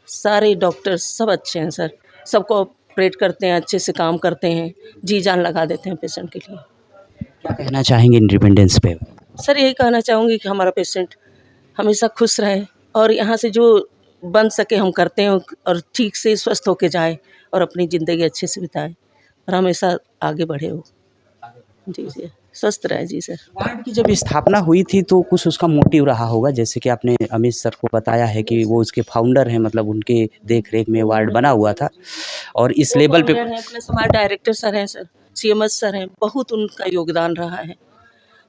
सारे डॉक्टर्स सब अच्छे हैं सर, सबको ऑपरेट करते हैं, अच्छे से काम करते हैं, जी जान लगा देते हैं पेशेंट के लिए। क्या कहना चाहेंगे इंडिपेंडेंस पे? सर यही कहना चाहूँगी कि हमारा पेशेंट हमेशा खुश रहे और यहाँ से जो बन सके हम करते हैं और ठीक से स्वस्थ होके जाए और अपनी ज़िंदगी अच्छे से बिताए और हमेशा आगे बढ़े वो। जी जी, स्वस्थ रहे जी सर। वार्ड की जब स्थापना हुई थी तो कुछ उसका मोटिव रहा होगा, जैसे कि आपने अमित सर को बताया है कि वो उसके फाउंडर हैं, मतलब उनके देख रेख में वार्ड बना हुआ था और इस लेवल पे प्लस हमारे डायरेक्टर सर हैं सर, सीएमएस सर हैं, बहुत उनका योगदान रहा है।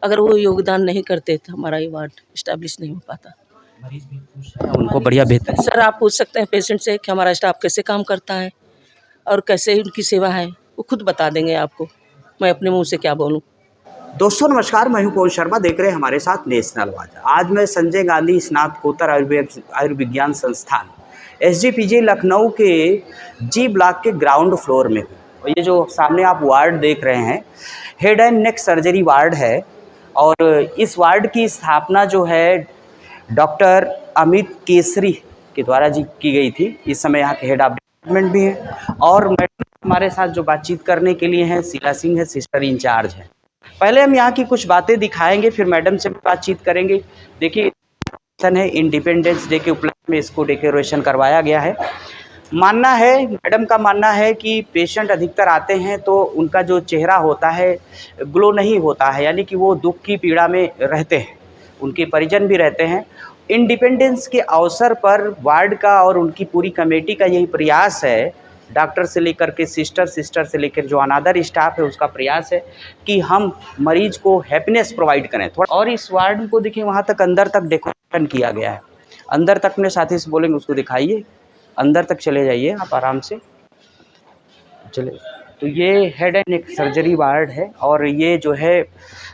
अगर वो योगदान नहीं करते तो हमारा ये वार्ड इस्टेब्लिश नहीं हो पाता। मरीज भी खुश हैं, उनको बढ़िया बेहतर। सर आप पूछ सकते हैं पेशेंट से कि हमारा स्टाफ कैसे काम करता है और कैसे उनकी सेवा है, वो खुद बता देंगे आपको, मैं अपने मुंह से क्या बोलूं। दोस्तों नमस्कार, मैं हूं पवन शर्मा, देख रहे हैं हमारे साथ नेशनल वाच। आज मैं संजय गांधी स्नातकोत्तर आयुर्विज्ञान संस्थान SGPJ लखनऊ के जी ब्लॉक के ग्राउंड फ्लोर में हूँ। और ये जो सामने आप वार्ड देख रहे हैं, head and neck surgery ward है और इस वार्ड की स्थापना जो है डॉक्टर अमित केसरी के द्वारा जी की गई थी। इस समय यहाँ के हेड ऑफ डिपार्टमेंट भी हैं और मैडम हमारे साथ जो बातचीत करने के लिए हैं शीला सिंह है, सिस्टर इंचार्ज है। पहले हम यहाँ की कुछ बातें दिखाएंगे, फिर मैडम से बातचीत करेंगे। देखिए है इंडिपेंडेंस डे के उपलक्ष्य में इसको डेकोरेशन करवाया गया है। मानना है, मैडम का मानना है कि पेशेंट अधिकतर आते हैं तो उनका जो चेहरा होता है ग्लो नहीं होता है, यानी कि वो दुख की पीड़ा में रहते हैं, उनके परिजन भी रहते हैं। इंडिपेंडेंस के अवसर पर वार्ड का और उनकी पूरी कमेटी का यही प्रयास है, डॉक्टर से लेकर के सिस्टर से लेकर जो अनादर स्टाफ है उसका प्रयास है कि हम मरीज को हैप्पीनेस प्रोवाइड करें थोड़ा। और इस वार्ड को देखिए वहाँ तक अंदर तक डेकोरेशन किया गया है। अंदर तक अपने साथी से बोलेंगे उसको दिखाइए, अंदर तक चले जाइए आप आराम से चले। तो ये head and neck surgery ward है और ये जो है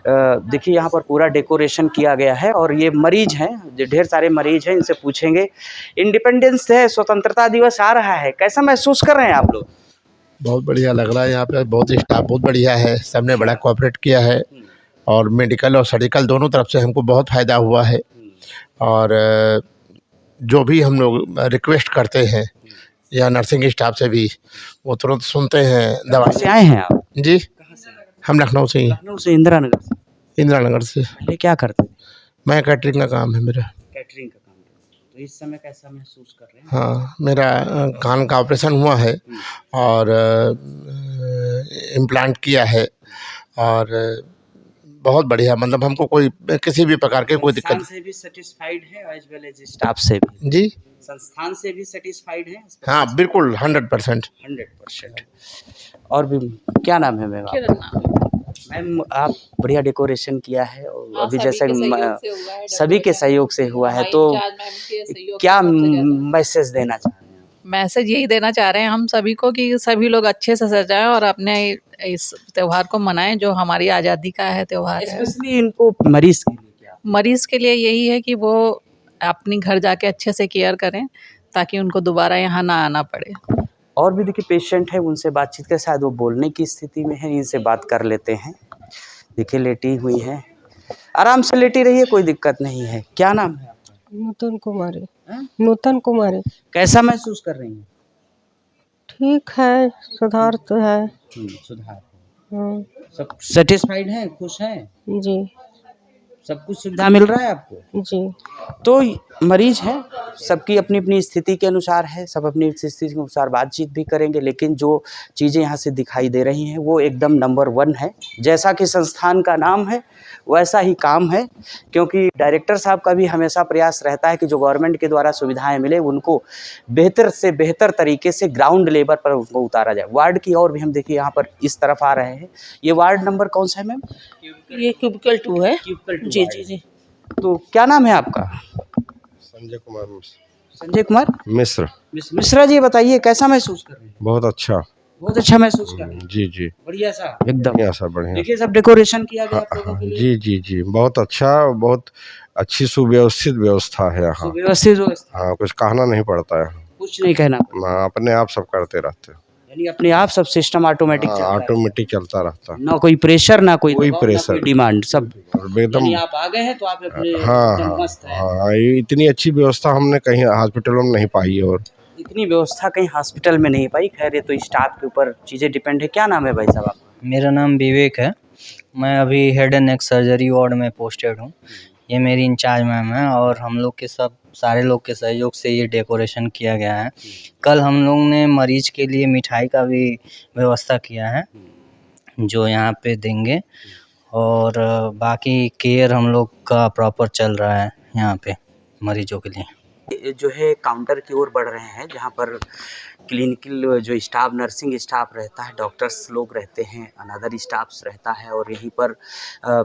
देखिए यहाँ पर पूरा डेकोरेशन किया गया है और ये मरीज हैं, जो ढेर सारे मरीज हैं, इनसे पूछेंगे। इंडिपेंडेंस डे, स्वतंत्रता दिवस आ रहा है, कैसा महसूस कर रहे हैं आप लोग? बहुत बढ़िया लग रहा है, यहाँ पे बहुत स्टाफ बहुत बढ़िया है, सबने बड़ा कोऑपरेट किया है और मेडिकल और सर्जिकल दोनों तरफ से हमको बहुत फ़ायदा हुआ है। और जो भी हम लोग रिक्वेस्ट करते हैं या नर्सिंग स्टाफ से भी, वो तुरंत सुनते हैं। दवा से आए हैं आप? जी, हम लखनऊ से ही। लखनऊ से? इंदिरा नगर से? इंदिरा नगर से। पहले क्या करते थे? मैं कैटरिंग का काम है मेरा। कैटरिंग का काम करते हैं। तो इस समय कैसा महसूस कर रहे हैं? हाँ, मेरा कान का ऑपरेशन हुआ है और इम्प्लांट किया है और बहुत बढ़िया, मतलब हमको कोई किसी भी प्रकार के कोई दिक्कत। संस्थान से भी सेटिस्फाइड है एज वेल एज स्टाफ से भी? जी, संस्थान से भी सेटिस्फाइड है? हाँ बिल्कुल 100%। 100%। और भी क्या नाम है मैम? मैम आप बढ़िया डेकोरेशन किया है और अभी जैसे सभी के सहयोग से हुआ है, तो क्या मैसेज देना चाह रहे हैं? मैसेज यही देना चाह रहे हैं हम सभी को कि सभी लोग अच्छे से सजाएं और अपने इस त्योहार को मनाएं जो हमारी आज़ादी का है त्योहार है। स्पेशली इनको मरीज के लिए क्या? मरीज के लिए यही है कि वो अपनी घर जाके अच्छे से केयर करें ताकि उनको दोबारा यहाँ ना आना पड़े। और भी देखिए पेशेंट है, उनसे बातचीत कर, शायद वो बोलने की स्थिति में है, इनसे बात कर लेते हैं। देखिए लेटी हुई है, आराम से लेटी रहिए, कोई दिक्कत नहीं है। क्या नाम है आपका? नूतन कुमारी। नूतन कुमारी। कैसा महसूस कर रही हैं? ठीक है, सुधार तो है। सुधार। हाँ, सब सेटिस्फाइड हैं, खुश हैं? जी सब कुछ सुविधा मिल रहा है आपको? जी। तो मरीज हैं, सबकी अपनी अपनी स्थिति के अनुसार है, सब अपनी स्थिति के अनुसार बातचीत भी करेंगे, लेकिन जो चीज़ें यहाँ से दिखाई दे रही हैं वो एकदम नंबर 1 है। जैसा कि संस्थान का नाम है वैसा ही काम है, क्योंकि डायरेक्टर साहब का भी हमेशा प्रयास रहता है कि जो गवर्नमेंट के द्वारा सुविधाएं मिले उनको बेहतर से बेहतर तरीके से ग्राउंड लेवल पर उनको उतारा जाए। वार्ड की और भी हम देखिए यहाँ पर इस तरफ आ रहे हैं। ये वार्ड नंबर कौन सा है मैम? ये क्यूबिकल 2 है। क्यूबिकल 2 जी जी जी। तो क्या नाम है आपका? संजय कुमार संजय कुमार मिश्र। मिश्रा जी, बताइए कैसा महसूस कर रहे हैं? बहुत अच्छा। बहुत अच्छा महसूस कर रहे हैं? जी जी, बढ़िया सा एकदम बढ़िया सा बढ़िया। देखिए सब डेकोरेशन किया गया आप लोगों के लिए। जी जी जी, बहुत अच्छा, बहुत अच्छी सुव्यवस्थित व्यवस्था है यहाँ। व्यवस्थित व्यवस्था, हाँ, कुछ कहना नहीं पड़ता है, कुछ नहीं कहना, अपने आप सब करते रहते हैं। यानी अपने आप सब सिस्टम ऑटोमेटिक चलता है, ऑटोमेटिक चलता रहता है, ना कोई प्रेशर, ना कोई कोई दबाव, ना प्रेशर, कोई डिमांड, सब एकदम। यानी आप आ गए हैं तो आप अपने हाँ एकदम हाँ मस्त है। हाँ, ये इतनी अच्छी व्यवस्था हमने कहीं हॉस्पिटलों में नहीं पाई है और इतनी व्यवस्था कहीं हॉस्पिटल में नहीं पाई। खैर ये तो स्टाफ के ऊपर चीज़ें डिपेंड है। क्या नाम है भाई साहब आपका? मेरा नाम विवेक है। मैं अभी head and neck surgery ward में पोस्टेड हूँ। ये मेरी इंचार्ज मैम है और हम लोग के सारे लोग के सहयोग से ये डेकोरेशन किया गया है। कल हम लोग ने मरीज के लिए मिठाई का भी व्यवस्था किया है जो यहाँ पे देंगे, और बाकी केयर हम लोग का प्रॉपर चल रहा है यहाँ पे मरीजों के लिए। ये जो है काउंटर की ओर बढ़ रहे हैं जहाँ पर क्लिनिकल जो स्टाफ, नर्सिंग स्टाफ रहता है, डॉक्टर्स लोग रहते हैं, अनदर स्टाफ्स रहता है और यहीं पर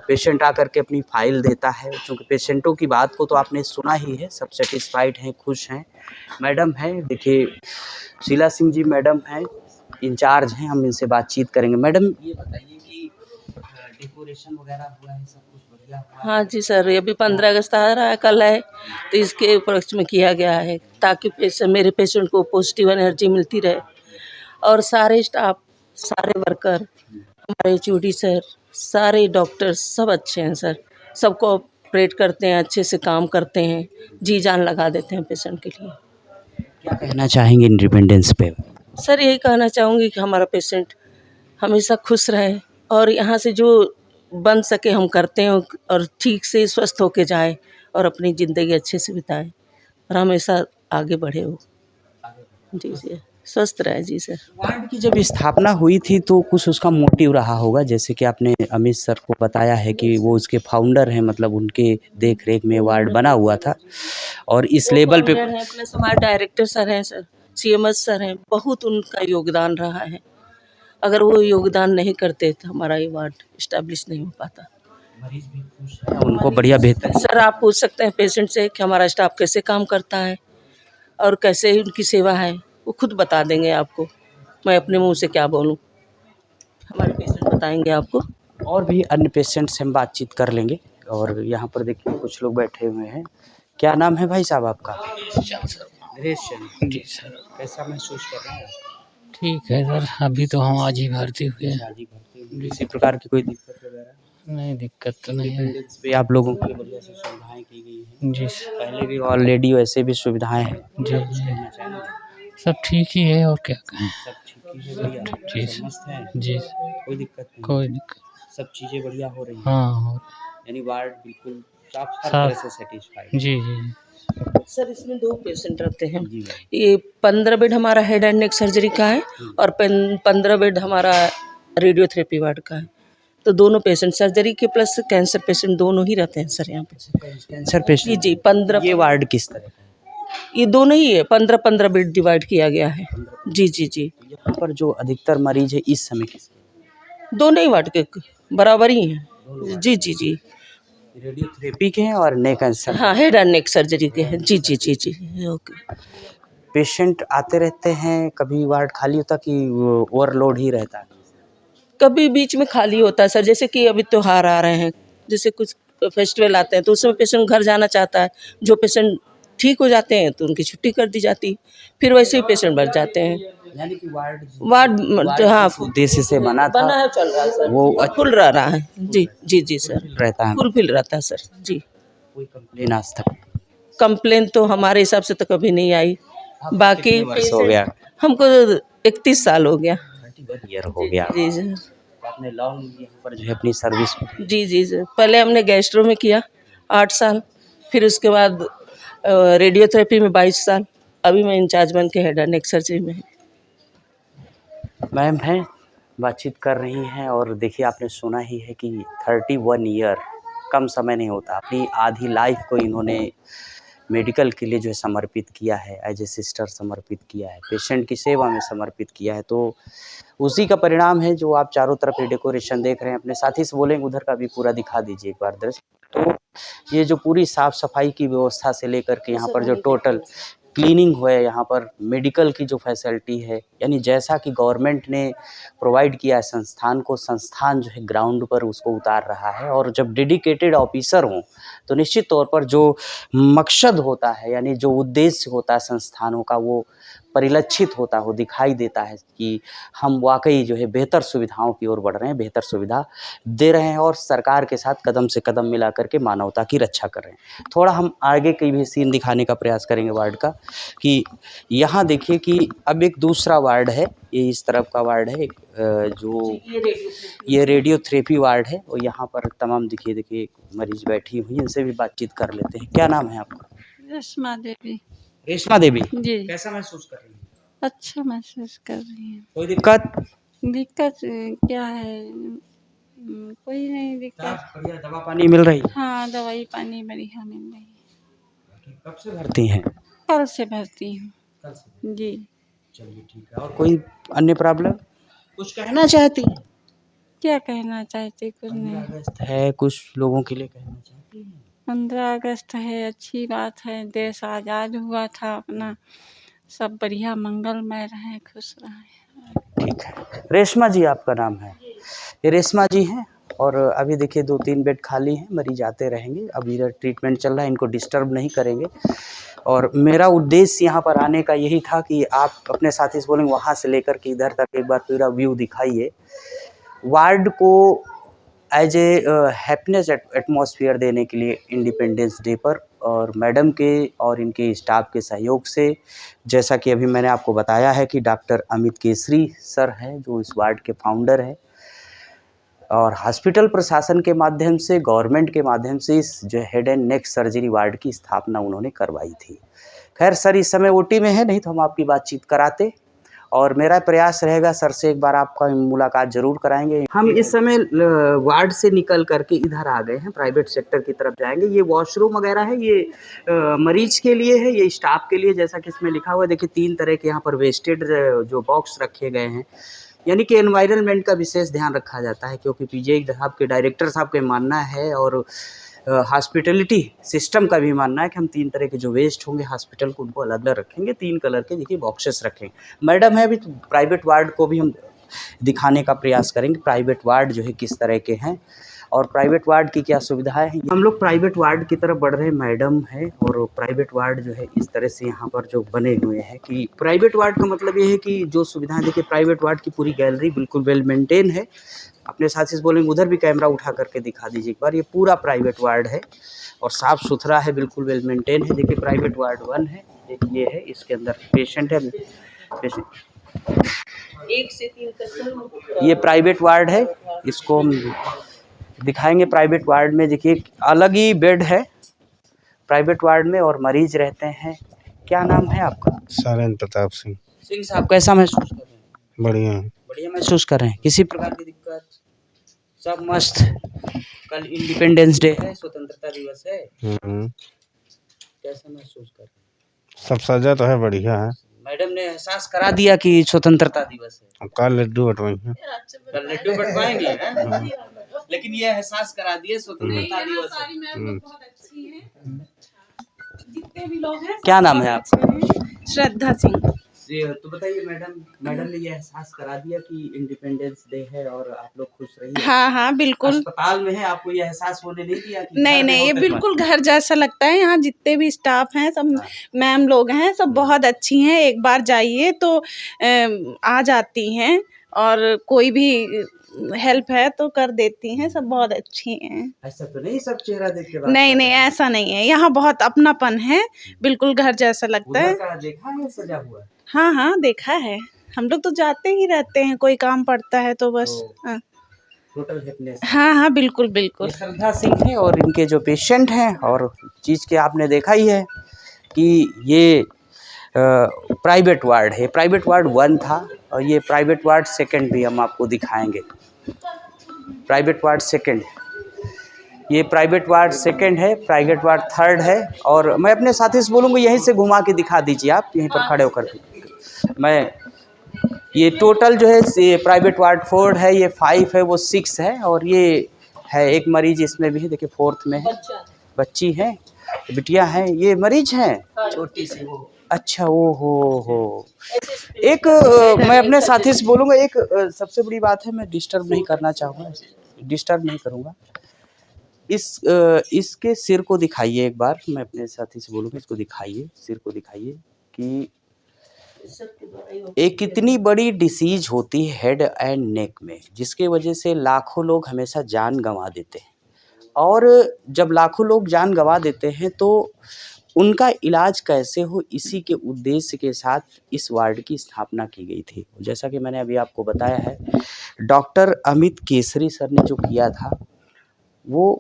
पेशेंट आकर के अपनी फाइल देता है। क्योंकि पेशेंटों की बात को तो आपने सुना ही है, सब सेटिस्फाइड हैं, खुश हैं। मैडम हैं, देखिए शीला सिंह जी मैडम हैं, इंचार्ज हैं, हम इनसे बातचीत करेंगे। मैडम ये बताइए कि डेकोरेशन वगैरह हुआ है, सब कुछ बढ़िया हुआ है? हाँ जी सर, ये भी 15 अगस्त आ रहा है, कल है, तो इसके उपलक्ष्य में किया गया है ताकि मेरे पेशेंट को पॉजिटिव एनर्जी मिलती रहे। और सारे स्टाफ, सारे वर्कर, हमारे एचओडी सर, सारे डॉक्टर सब अच्छे हैं सर, सब कोऑपरेट करते हैं, अच्छे से काम करते हैं, जी जान लगा देते हैं पेशेंट के लिए। क्या कहना चाहेंगे इंडिपेंडेंस पे? सर यही कहना चाहूँगी कि हमारा पेशेंट हमेशा खुश रहे और यहाँ से जो बन सके हम करते हैं और ठीक से स्वस्थ होके जाए और अपनी ज़िंदगी अच्छे से बिताए और हमेशा आगे बढ़े वो। जी जी, स्वस्थ रहे जी सर। वार्ड की जब स्थापना हुई थी तो कुछ उसका मोटिव रहा होगा, जैसे कि आपने अमित सर को बताया है कि वो उसके फाउंडर हैं, मतलब उनके देख रेख में वार्ड बना हुआ था और इस लेवल पे प्लस हमारे डायरेक्टर सर हैं सर, सीएमएस सर हैं, बहुत उनका योगदान रहा है। अगर वो योगदान नहीं करते तो हमारा ये वार्ड इस्टेब्लिश नहीं हो पाता। मरीज भी खुश हैं, उनको बढ़िया बेहतर। सर आप पूछ सकते हैं पेशेंट से कि हमारा स्टाफ कैसे काम करता है और कैसे उनकी सेवा है, वो खुद बता देंगे आपको। मैं अपने मुंह से क्या बोलूं, हमारे पेशेंट बताएंगे आपको। और भी अन्य पेशेंट से हम बातचीत कर लेंगे। और यहाँ पर देखिए कुछ लोग बैठे हुए हैं। क्या नाम है भाई साहब आपका? नरेश चंद जी सर, कैसा महसूस कर रहे हैं? ठीक है सर। अभी तो हम आज ही भर्ती हुए हैं। शादी करते हैं, किसी प्रकार की कोई दिक्कत वगैरह? नहीं, दिक्कत तो नहीं है। इंडिपेंडेंस पे आप लोगों के लिए बढ़िया से सुविधाएं की गई हैं। जी सर। पहले भी ऑलरेडी वैसे भी सुविधाएं हैं। जी कुछ जी, कहना चाहेंगे? सब ठीक ही है और क्या कहें। सब ठीक ही है, बढ़िया, जी सब मस्त है, जी, कोई दिक्कत नहीं, कोई दिक्कत। सब चीज़ें बढ़िया हो रही हैं। हाँ, और यानी वार्ड बिल्कुल साफ हर साफ। तरह से सेटिस्फाइड। जी जी जी। सर इसमें 2 पेशेंट रहते हैं। जी भाई। ये 15 बेड हमारा हेड एंड नेक सर्जरी का है और 15 बेड हमारा रेडियोथेरेपी वार्ड का है। तो दोनों पेशेंट सर्जरी के प्लस कैंसर पेशेंट दोनों ही रहते हैं सर यहाँ पे। कैंसर जी पेशेंट। जी, 15 ये वार्ड किस तरह का है? ये दोनों ही है, 15-15 बेड डिवाइड किया गया है। जी जी जी, यहाँ पर जो अधिकतर मरीज है इस समय किसके? दोनों ही वार्ड के बराबर ही हैं। जी जी जी, रेडियोथेरेपी के हैं और नेक कैंसर। हाँ हेड एंड नेक सर्जरी के हैं। जी जी जी जी, ओके। पेशेंट आते रहते हैं, कभी वार्ड खाली होता कि ओवरलोड ही रहता है? कभी बीच में खाली होता है सर, जैसे कि अभी त्योहार आ रहे हैं, जैसे कुछ फेस्टिवल आते हैं तो उसमें पेशेंट घर जाना चाहता है। जो पेशेंट ठीक हो जाते हैं तो उनकी छुट्टी कर दी जाती, फिर वैसे ही पेशेंट बढ़ जाते हैं। यानी कि वार्ड हाँ जिस उद्देश्य से बना था बना है, चल रहा है सर, वो फुल रहा है। जी जी जी सर, रहता है। फुल रहता है सर जी। कोई कंप्लेन आज तक? कंप्लेन तो हमारे हिसाब से तो कभी नहीं आई। बाकी कितने वर्ष हो गया? हमको 31 साल हो गया। 31 ईयर हो गया। जी जी आपने लॉन्ग यहाँ पर जो है अपनी सर्विस जी जी जी, पहले हमने गैस्ट्रो में किया 8 साल, फिर उसके बाद रेडियोथेरेपी में 22 साल, अभी मैं इंचार्ज बन के हेड एंड नेक सर्जरी में। मैम हैं, बातचीत कर रही हैं और देखिए आपने सुना ही है कि 31 ईयर कम समय नहीं होता। अपनी आधी लाइफ को इन्होंने मेडिकल के लिए जो है समर्पित किया है, एज ए सिस्टर समर्पित किया है, पेशेंट की सेवा में समर्पित किया है। तो उसी का परिणाम है जो आप चारों तरफ ये डेकोरेशन देख रहे हैं। अपने साथी से बोलेंगे उधर का भी पूरा दिखा दीजिए एक बार दृश्य। तो ये जो पूरी साफ सफाई की व्यवस्था से लेकर के यहाँ पर जो टोटल क्लीनिंग हुआ है, यहाँ पर मेडिकल की जो फैसिलिटी है, यानी जैसा कि गवर्नमेंट ने प्रोवाइड किया है संस्थान को, संस्थान जो है ग्राउंड पर उसको उतार रहा है। और जब डेडिकेटेड ऑफिसर हों तो निश्चित तौर पर जो मकसद होता है, यानी जो उद्देश्य होता है संस्थानों का, वो परिलक्षित होता हो, दिखाई देता है कि हम वाकई जो है बेहतर सुविधाओं की ओर बढ़ रहे हैं, बेहतर सुविधा दे रहे हैं और सरकार के साथ कदम से कदम मिला करके मानवता की रक्षा कर रहे हैं। थोड़ा हम आगे की भी सीन दिखाने का प्रयास करेंगे वार्ड का, कि यहाँ देखिए कि अब एक दूसरा वार्ड है, ये इस तरफ का वार्ड है, जो ये रेडियोथेरेपी वार्ड है, और यहाँ पर तमाम देखिए मरीज बैठी हुई हैं, इनसे भी बातचीत कर लेते हैं। क्या नाम है आपका? रेशमा देवी। रेशमा देवी, जी। कैसा महसूस कर रही हैं? अच्छा महसूस कर रही हैं। कोई दिक्कत? दिक्कत क्या है? कोई नहीं दिक्कत। बढ़िया दवा पानी मिल रही है? हाँ, दवाई पानी बढ़िया मिल रही है। कब से भर्ती हैं? कल से भर्ती हूँ। कल से? जी। चलिए ठीक है। और कोई अन्य प्रॉब्लम? कुछ कहना चाहती हैं? क्या कहना चाहते? कुछ 15 नहीं। अगस्त है, कुछ लोगों के लिए कहना चाहती हैं? 15 अगस्त है, अच्छी बात है। देश आज़ाद हुआ था अपना, सब बढ़िया मंगलमय रहे, खुश रहे। ठीक है। रेशमा जी आपका नाम है? ये रेशमा जी हैं, और अभी देखिए 2-3 बेड खाली हैं, मरीज आते रहेंगे। अभी इधर ट्रीटमेंट चल रहा है, इनको डिस्टर्ब नहीं करेंगे। और मेरा उद्देश्य यहाँ पर आने का यही था कि आप अपने साथी से बोलेंगे वहाँ से लेकर के इधर तक एक बार पूरा व्यू दिखाइए। वार्ड को एज ए हैप्पीनेस एटमॉस्फेयर देने के लिए इंडिपेंडेंस डे पर, और मैडम के और इनके स्टाफ के सहयोग से, जैसा कि अभी मैंने आपको बताया है कि डॉक्टर अमित केसरी सर हैं जो इस वार्ड के फाउंडर हैं, और हॉस्पिटल प्रशासन के माध्यम से, गवर्नमेंट के माध्यम से इस जो head and neck surgery ward की स्थापना उन्होंने करवाई थी। खैर सर इस समय ओटी में है, नहीं तो हम आपकी बातचीत कराते, और मेरा प्रयास रहेगा सर से एक बार आपका मुलाकात जरूर कराएंगे। हम इस समय वार्ड से निकल करके इधर आ गए हैं, प्राइवेट सेक्टर की तरफ जाएंगे। ये वॉशरूम वगैरह है, ये मरीज के लिए है, ये स्टाफ के लिए, जैसा कि इसमें लिखा हुआ है। देखिए 3 तरह के यहाँ पर वेस्टेड जो बॉक्स रखे गए हैं, यानी कि एनवायरनमेंट का विशेष ध्यान रखा जाता है, क्योंकि पीजीआई साहब के डायरेक्टर साहब का मानना है, और हॉस्पिटलिटी सिस्टम का भी मानना है कि हम 3 तरह के जो वेस्ट होंगे हॉस्पिटल को, उनको अलग अलग रखेंगे। 3 कलर के देखिए बॉक्सेस रखेंगे। मैडम है, अभी तो प्राइवेट वार्ड को भी हम दिखाने का प्रयास करेंगे, प्राइवेट वार्ड जो है किस तरह के हैं और प्राइवेट वार्ड की क्या सुविधाएं हैं। हम लोग प्राइवेट वार्ड की तरफ बढ़ रहे हैं। मैडम है, और प्राइवेट वार्ड जो है इस तरह से यहाँ पर जो बने हुए हैं, कि प्राइवेट वार्ड का मतलब ये है कि जो सुविधाएं, देखिए प्राइवेट वार्ड की पूरी गैलरी बिल्कुल वेल मेंटेन है। अपने साथी से बोलेंगे उधर भी कैमरा उठा करके दिखा दीजिए एक बार। ये पूरा प्राइवेट वार्ड है और साफ़ सुथरा है, बिल्कुल वेल मेंटेन है। देखिए प्राइवेट वार्ड 1 है, एक ये है, इसके अंदर पेशेंट है। पेशेंट 1 से 3 तक ये प्राइवेट वार्ड है, इसको हम दिखाएंगे। प्राइवेट वार्ड में देखिए अलग ही बेड है प्राइवेट वार्ड में, और मरीज रहते हैं। क्या नाम है आपका? सारेन प्रताप सिंह। सिंह साहब कैसा महसूस कर रहे हैं? बढ़िया है। बढ़िया महसूस कर रहे हैं, किसी प्रकार की दिक्कत? सब मस्त। कल इंडिपेंडेंस डे है, स्वतंत्रता दिवस है, कैसा महसूस कर रहे हैं? सब सजा तो है, बढ़िया है। मैडम ने एहसास करा दिया कि स्वतंत्रता दिवस है। कल लड्डू बटवाएंगे। कल लड्डू बंटवाएंगे हैं? लेकिन ये एहसास करा दिए स्वतंत्रता दिवस है। क्या नाम है आपका? श्रद्धा सिंह। तो बताइए मैडम ने ये एहसास करा दिया कि इंडिपेंडेंस डे है और आप लोग खुश रहिए। हाँ हाँ बिल्कुल। अस्पताल में है, आपको ये एहसास होने नहीं दिया कि नहीं नहीं, ये बिल्कुल घर जैसा लगता है। यहाँ जितने भी स्टाफ हैं, सब मैम लोग हैं, सब बहुत अच्छी हैं। एक बार जाइए तो आ जाती हैं, और कोई भी हेल्प है तो कर देती हैं, सब बहुत अच्छी हैं। ऐसा तो नहीं सब चेहरा देख के बात नहीं कर नहीं, रहे हैं? ऐसा नहीं है। यहाँ बहुत अपनापन है, बिल्कुल घर जैसा लगता है। उधर का देखा है सजा हुआ? हाँ हाँ देखा है, हम लोग तो जाते ही रहते हैं, कोई काम पड़ता है तो बस। हाँ टोटल हैप्पीनेस। हाँ हाँ बिल्कुल बिल्कुल। श्रद्धा सिंह है, और इनके जो पेशेंट हैं, और चीज़ के आपने देखा ही है कि ये प्राइवेट वार्ड है। प्राइवेट वार्ड 1 था, और ये प्राइवेट वार्ड 2 भी हम आपको दिखाएंगे। प्राइवेट वार्ड 2, ये प्राइवेट वार्ड 2 है, प्राइवेट वार्ड 3 है। और मैं अपने साथी से बोलूँगा यहीं से घुमा के दिखा दीजिए, आप यहीं पर खड़े होकर के। मैं ये टोटल जो है ये प्राइवेट वार्ड 4 है, ये 5 है, वो 6 है, और ये है एक मरीज इसमें भी है, देखिए 4th में है, बच्ची है, बिटिया है, ये मरीज हैं छोटी सी वो। अच्छा, ओ हो। एक मैं अपने साथी से बोलूँगा, एक सबसे बड़ी बात है, मैं डिस्टर्ब नहीं करना चाहूँगा, डिस्टर्ब नहीं करूँगा। इसके सिर को दिखाइए एक बार, मैं अपने साथी से बोलूँगा इसको दिखाइए, सिर को दिखाइए कि एक कितनी बड़ी डिसीज होती है हेड एंड नेक में, जिसके वजह से लाखों लोग हमेशा जान गंवा देते हैं। और जब लाखों लोग जान गंवा देते हैं तो उनका इलाज कैसे हो, इसी के उद्देश्य के साथ इस वार्ड की स्थापना की गई थी। जैसा कि मैंने अभी आपको बताया है, डॉक्टर अमित केसरी सर ने जो किया था वो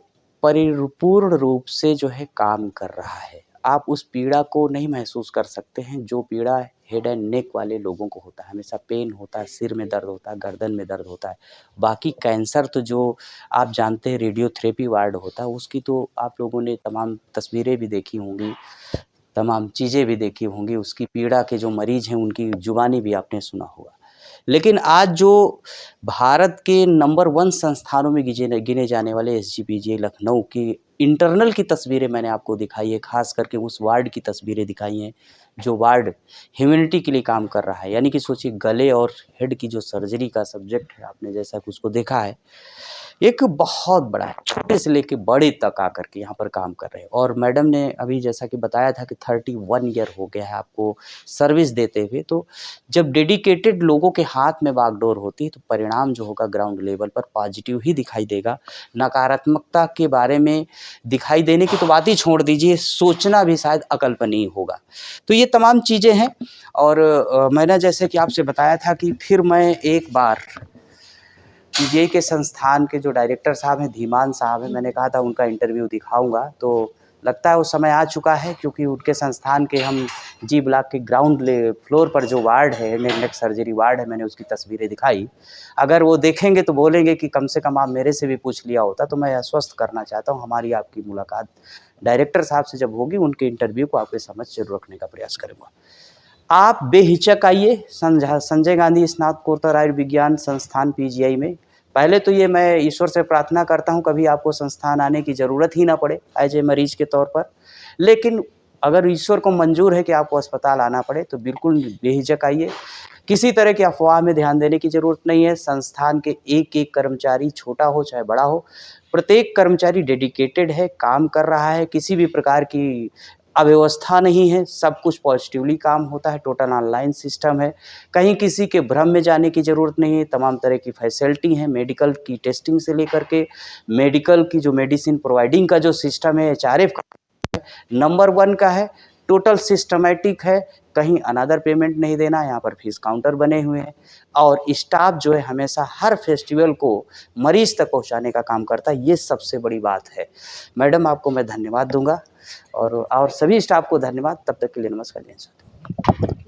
परिपूर्ण रूप से जो है काम कर रहा है। आप उस पीड़ा को नहीं महसूस कर सकते हैं जो पीड़ा हेड एंड नेक वाले लोगों को होता है। हमेशा पेन होता है, सिर में दर्द होता है, गर्दन में दर्द होता है। बाकी कैंसर तो जो आप जानते हैं रेडियोथेरेपी वार्ड होता है, उसकी तो आप लोगों ने तमाम तस्वीरें भी देखी होंगी, तमाम चीज़ें भी देखी होंगी। उसकी पीड़ा के जो मरीज़ हैं उनकी जुबानी भी आपने सुना होगा। लेकिन आज जो भारत के नंबर 1 संस्थानों में गिने जाने वाले एसजीपीजी लखनऊ की इंटरनल की तस्वीरें मैंने आपको दिखाई है, ख़ास करके उस वार्ड की तस्वीरें दिखाई हैं जो वार्ड ह्यूमैनिटी के लिए काम कर रहा है। यानी कि सोचिए गले और हेड की जो सर्जरी का सब्जेक्ट है, आपने जैसा कि उसको देखा है, एक बहुत बड़ा है, छोटे से लेके बड़े तक आकर के यहाँ पर काम कर रहे हैं। और मैडम ने अभी जैसा कि बताया था कि 31 ईयर हो गया है आपको सर्विस देते हुए। तो जब डेडिकेटेड लोगों के हाथ में बागडोर होती है तो परिणाम जो होगा ग्राउंड लेवल पर पॉजिटिव ही दिखाई देगा। नकारात्मकता के बारे में दिखाई देने की तो बात ही छोड़ दीजिए, सोचना भी शायद अकल्पनीय होगा। तो ये तमाम चीज़ें हैं। और मैंने जैसे कि आपसे बताया था कि फिर मैं एक बार पीजीआई के संस्थान के जो डायरेक्टर साहब हैं, धीमान साहब हैं, मैंने कहा था उनका इंटरव्यू दिखाऊंगा। तो लगता है वो समय आ चुका है, क्योंकि उनके संस्थान के हम जी ब्लॉक के ग्राउंड फ्लोर पर जो वार्ड है, head and neck surgery ward है, मैंने उसकी तस्वीरें दिखाई। अगर वो देखेंगे तो बोलेंगे कि कम से कम आप मेरे से भी पूछ लिया होता। तो मैं आश्वस्त करना चाहता हूँ, हमारी आपकी मुलाकात डायरेक्टर साहब से जब होगी, उनके इंटरव्यू को आपके समझ जरूर रखने का प्रयास करूँगा। आप बेहिचक आइए संजय गांधी स्नातकोत्तर आयुर्विज्ञान संस्थान पीजीआई में। पहले तो ये मैं ईश्वर से प्रार्थना करता हूँ कभी आपको संस्थान आने की ज़रूरत ही ना पड़े एज ए मरीज के तौर पर। लेकिन अगर ईश्वर को मंजूर है कि आपको अस्पताल आना पड़े तो बिल्कुल बेहिचक आइए। किसी तरह की अफवाह में ध्यान देने की ज़रूरत नहीं है। संस्थान के एक एक कर्मचारी, छोटा हो चाहे बड़ा हो, प्रत्येक कर्मचारी डेडिकेटेड है, काम कर रहा है। किसी भी प्रकार की अव्यवस्था नहीं है, सब कुछ पॉजिटिवली काम होता है। टोटल ऑनलाइन सिस्टम है, कहीं किसी के भ्रम में जाने की ज़रूरत नहीं है। तमाम तरह की फैसिलिटी हैं, मेडिकल की टेस्टिंग से लेकर के मेडिकल की जो मेडिसिन प्रोवाइडिंग का जो सिस्टम है, एचआरएफ का नंबर 1 का है। टोटल सिस्टमेटिक है, कहीं अनदर पेमेंट नहीं देना, यहाँ पर फीस काउंटर बने हुए हैं। और स्टाफ जो है हमेशा हर फेस्टिवल को मरीज तक पहुँचाने का काम करता है, ये सबसे बड़ी बात है। मैडम आपको मैं धन्यवाद दूंगा और सभी स्टाफ को धन्यवाद। तब तक के लिए नमस्कार। जय हिंद।